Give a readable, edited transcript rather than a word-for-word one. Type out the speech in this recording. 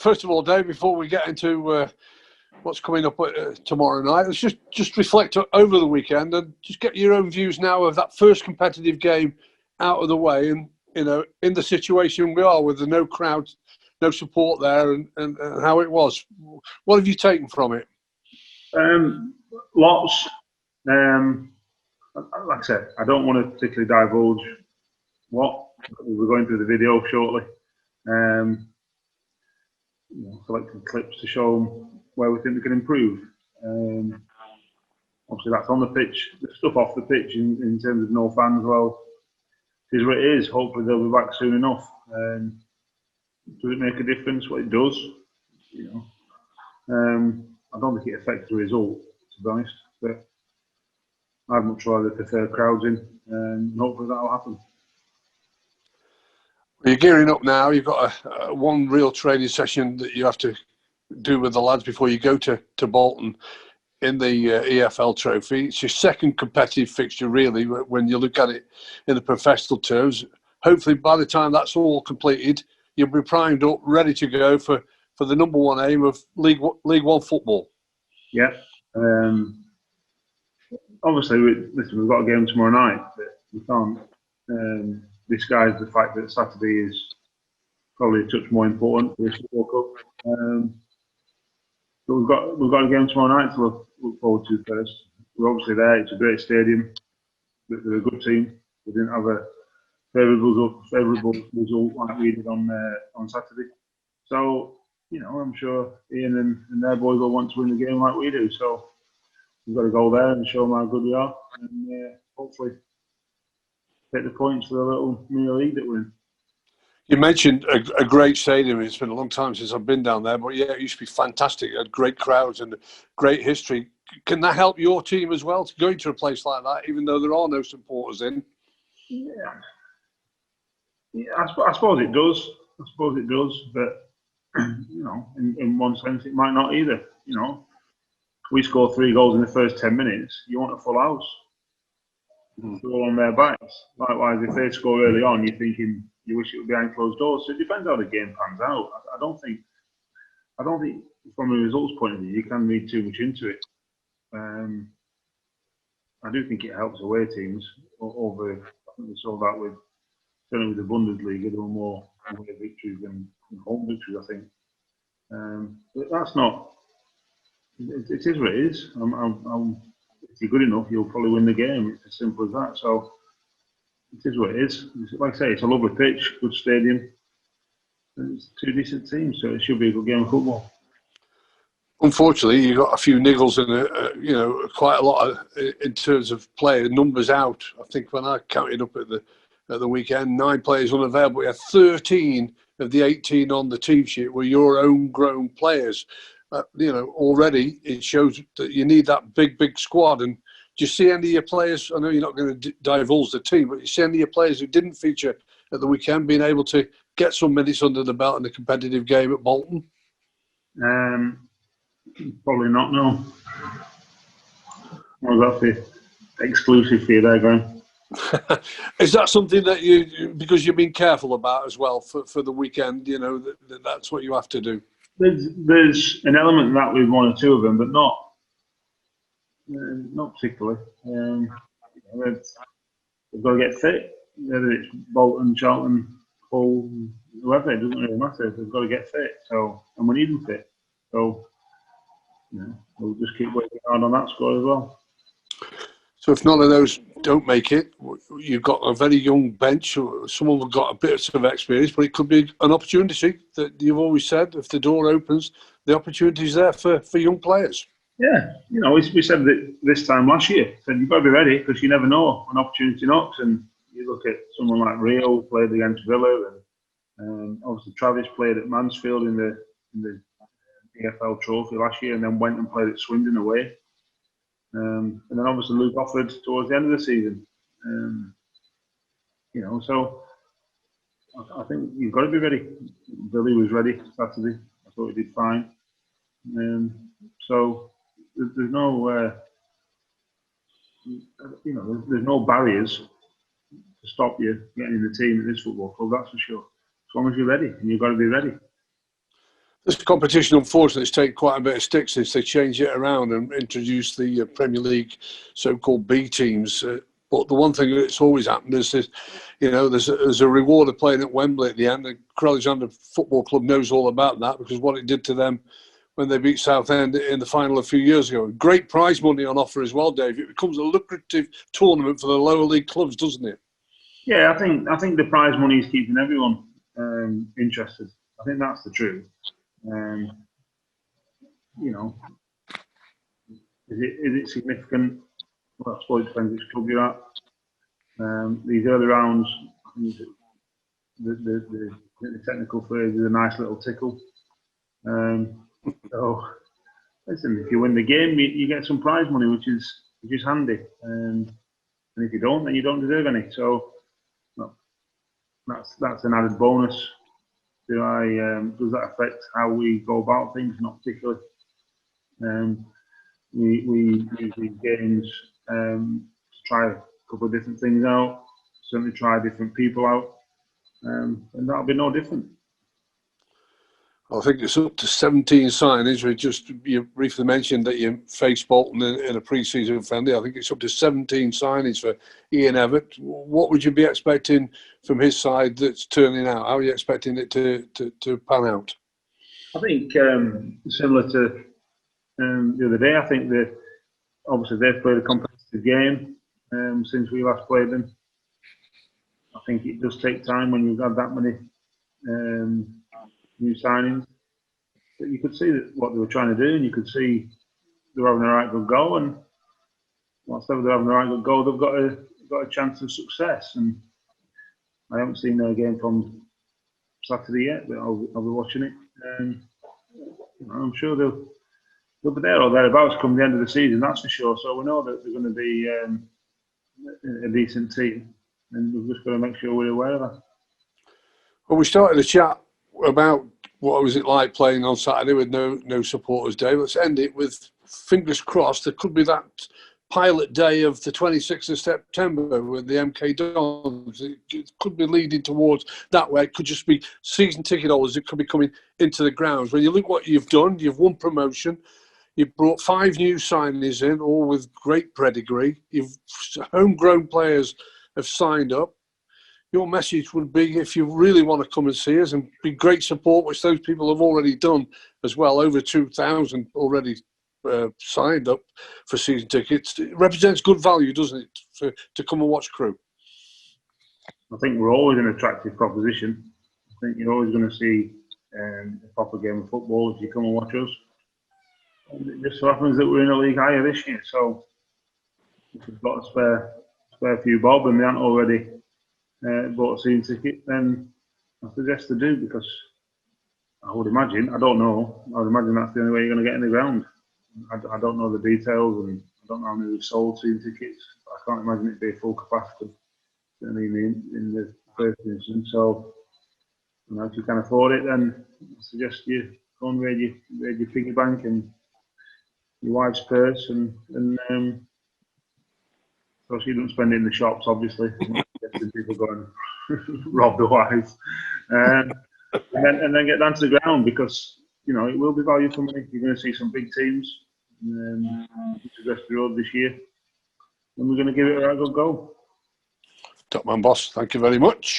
first of all, Dave, before we get into what's coming up tomorrow night, let's just reflect over the weekend and just get your own views now of that first competitive game out of the way, and in the situation we are with the no crowd, no support there, and how it was. What have you taken from it? Lots. Like I said, I don't want to particularly divulge what. We're going through the video shortly. Selected clips to show them where we think we can improve. Obviously, that's on the pitch. The stuff off the pitch in terms of no fans, well, it is what it is. Hopefully, they'll be back soon enough. Does it make a difference? Well, it does. I don't think it affects the result, to be honest. But I'd much rather prefer crowds in, and hopefully that'll happen. You're gearing up now. You've got one real training session that you have to do with the lads before you go to Bolton in the EFL Trophy. It's your second competitive fixture, really, when you look at it in the professional terms. Hopefully, by the time that's all completed, you'll be primed up, ready to go for the number one aim of League One football. Yeah. Obviously, we've got a game tomorrow night, but we can't disguise the fact that Saturday is probably a touch more important for this World Cup. But we've got a game tomorrow night to look forward to first. We're obviously there. It's a great stadium. They're a good team. We didn't have a favourable result like we did on Saturday. So I'm sure Ian and their boys will want to win the game like we do. So we've got to go there and show them how good we are, and hopefully take the points for the little mini league that we're in. You mentioned a great stadium. It's been a long time since I've been down there, but yeah, it used to be fantastic. It had great crowds and great history. Can that help your team as well to go into a place like that, even though there are no supporters in? Yeah, I suppose it does. But in one sense, it might not either. We score 3 goals in the first 10 minutes. You want a full house. They're all on their backs. Likewise, if they score early on, you're thinking you wish it was behind closed doors. So it depends how the game pans out. I don't think from a results point of view you can read too much into it. I do think it helps away teams over. I think we saw that certainly with the Bundesliga, there were more away victories than home victories, I think. But that's not. It is what it is. If you're good enough, you'll probably win the game. It's as simple as that. So it is what it is. Like I say, it's a lovely pitch, good stadium. It's 2 decent teams, so it should be a good game of football. Unfortunately, you got a few niggles and quite a lot in terms of player numbers out. I think when I counted up at the weekend, 9 players unavailable. We had 13 of the 18 on the team sheet were your own grown players. Already it shows that you need that big squad. And do you see any of your players? I know you're not going to divulge the team, but you see any of your players who didn't feature at the weekend being able to get some minutes under the belt in a competitive game at Bolton? Probably not. No. Well, that's the exclusive for you there, Graham. Is that something that because you've been careful about as well for the weekend? That's what you have to do. There's an element of that with 1 or 2 of them, but not particularly. They've got to get fit. Whether it's Bolton, Charlton, Hull, whoever, it doesn't really matter. They've got to get fit. So, and we need them fit. So, we'll just keep working hard on that score as well. So if none of those don't make it, you've got a very young bench. Some of them have got a bit of experience, but it could be an opportunity that you've always said, if the door opens, the opportunity is there for young players. Yeah, we said that this time last year. Said you've got to be ready because you never know an opportunity knocks. And you look at someone like Rio played against Villa, and obviously Travis played at Mansfield in the EFL Trophy last year, and then went and played at Swindon away. And then obviously Luke offered towards the end of the season. So I think you've got to be ready. Billy was ready Saturday. I thought he did fine. So there's no, there's no barriers to stop you getting in the team at this football club. That's for sure. As long as you're ready, and you've got to be ready. This competition, unfortunately, has taken quite a bit of stick since they changed it around and introduced the Premier League so-called B teams. But the one thing that's always happened is that, there's a reward of playing at Wembley at the end. The Alexander Football Club knows all about that because what it did to them when they beat Southend in the final a few years ago. Great prize money on offer as well, Dave. It becomes a lucrative tournament for the lower league clubs, doesn't it? Yeah, I think the prize money is keeping everyone interested. I think that's the truth. Is it significant? Well, I suppose it depends which club you're at. These early rounds, I think the technical phrase is a nice little tickle. So, listen, if you win the game, you get some prize money, which is handy. And if you don't, then you don't deserve any. So, that's an added bonus. Does that affect how we go about things? Not particularly. We use these games to try a couple of different things out. Certainly try different people out, and that'll be no different. I think it's up to 17 signings. You briefly mentioned that you faced Bolton in a pre-season friendly. I think it's up to 17 signings for Ian Evatt. What would you be expecting from his side that's turning out? How are you expecting it to pan out? I think similar to the other day. I think that obviously they've played a competitive game since we last played them. I think it does take time when you've had that many new signings. But you could see what they were trying to do, and you could see they're having a right good go. And whilst they're having a right good go, they've got a chance of success. And I haven't seen their game from Saturday yet, but I'll be watching it. I'm sure they'll be there or thereabouts come the end of the season, that's for sure. So we know that they're going to be a decent team, and we've just got to make sure we're aware of that. Well, we started a chat about what was it like playing on Saturday with no supporters, Dave. Let's end it with fingers crossed. There could be that pilot day of the 26th of September with the MK Dons. It could be leading towards that way. It could just be season ticket holders. It could be coming into the grounds. When you look what you've done, you've won promotion. You've brought 5 new signings in, all with great pedigree. Homegrown players have signed up. Your message would be, if you really want to come and see us and be great support, which those people have already done as well, over 2,000 already signed up for season tickets. It represents good value, doesn't it, to come and watch Crewe? I think we're always an attractive proposition. I think you're always going to see a proper game of football if you come and watch us. And it just so happens that we're in a league higher this year, so if we've got a spare few bob and they aren't already bought a season ticket, then I suggest they do, because I would imagine, I don't know, I would imagine that's the only way you're going to get in the ground. I don't know the details, and I don't know how many we've sold season tickets. I can't imagine it'd be a full capacity, certainly in the first instance. So, if you can afford it, then I suggest you go and raid your piggy bank and your wife's purse, and so you don't spend it in the shops, obviously. People go and rob the wives, and then get down to the ground, because it will be value for money. You're going to see some big teams to West Road this year, and we're going to give it a right good go. Top man, boss. Thank you very much.